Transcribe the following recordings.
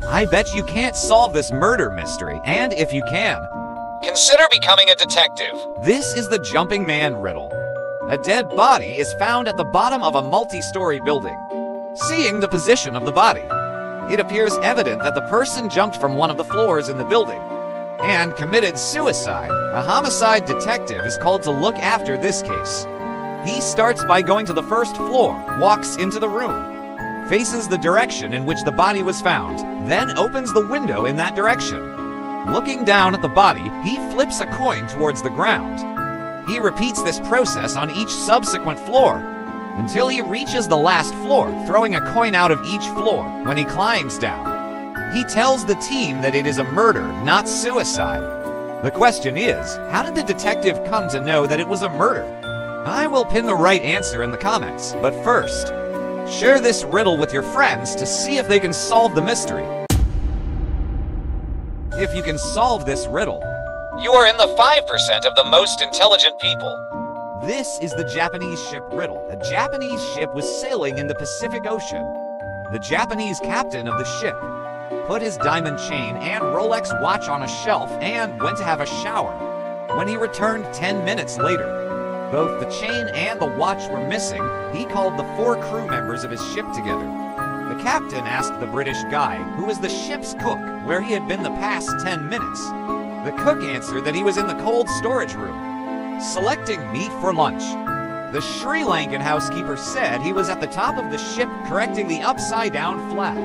I bet you can't solve this murder mystery, and if you can, consider becoming a detective. this is the Jumping Man riddle. A dead body is found at the bottom of a multi-story building. Seeing the position of the body, it appears evident that the person jumped from one of the floors in the building and committed suicide. A homicide detective is called to look after this case. He starts by going to the first floor, walks into the room, faces the direction in which the body was found, then opens the window in that direction. Looking down at the body, he flips a coin towards the ground. He repeats this process on each subsequent floor until he reaches the last floor, throwing a coin out of each floor. When he climbs down, he tells the team that it is a murder, not suicide. The question is, how did the detective come to know that it was a murder? I will pin the right answer in the comments, but first, share this riddle with your friends to see if they can solve the mystery. If you can solve this riddle, You are in the 5% of the most intelligent people. this is the Japanese ship Riddle. A Japanese ship was sailing in the Pacific Ocean. The Japanese captain of the ship put his diamond chain and Rolex watch on a shelf and went to have a shower. When he returned 10 minutes later, both the chain and the watch were missing. He called the 4 crew members of his ship together. The captain asked the British guy, who was the ship's cook, where he had been the past 10 minutes. The cook answered that he was in the cold storage room, selecting meat for lunch. The Sri Lankan housekeeper said he was at the top of the ship correcting the upside-down flag.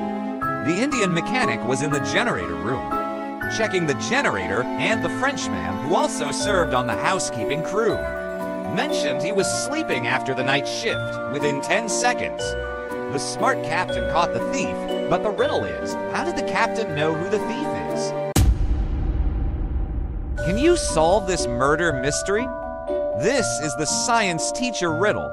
The Indian mechanic was in the generator room, checking the generator, and the Frenchman, who also served on the housekeeping crew, mentioned he was sleeping after the night shift within 10 seconds. The smart captain caught the thief, but the riddle is, how did the captain know who the thief is? Can you solve this murder mystery? This is the science teacher riddle.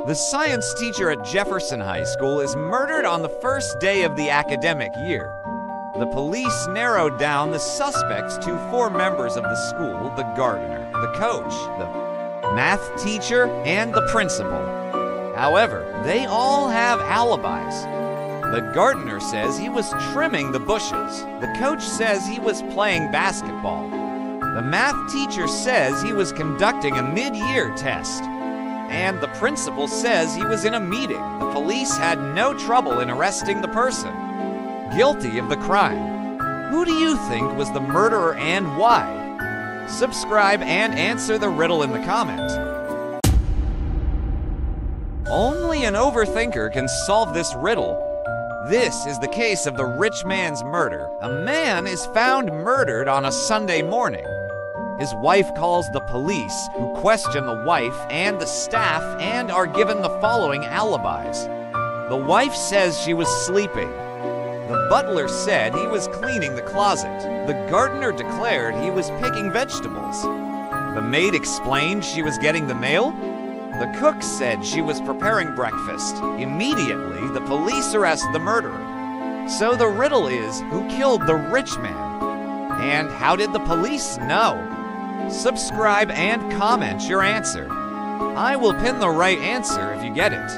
The science teacher at Jefferson High School is murdered on the first day of the academic year. The police narrowed down the suspects to 4 members of the school: the gardener, the coach, the math teacher, and the principal. However, they all have alibis. The gardener says he was trimming the bushes. The coach says he was playing basketball. The math teacher says he was conducting a mid-year test. And the principal says he was in a meeting. The police had no trouble in arresting the person guilty of the crime. Who do you think was the murderer and why? Subscribe and answer the riddle in the comment. Only an overthinker can solve this riddle. This is the case of the rich man's murder. A man is found murdered on a Sunday morning. His wife calls the police, who question the wife and the staff and are given the following alibis. The wife says she was sleeping. The butler said he was cleaning the closet. The gardener declared he was picking vegetables. The maid explained she was getting the mail. The cook said she was preparing breakfast. Immediately, the police arrest the murderer. So the riddle is, who killed the rich man? And how did the police know? Subscribe and comment your answer. I will pin the right answer if you get it.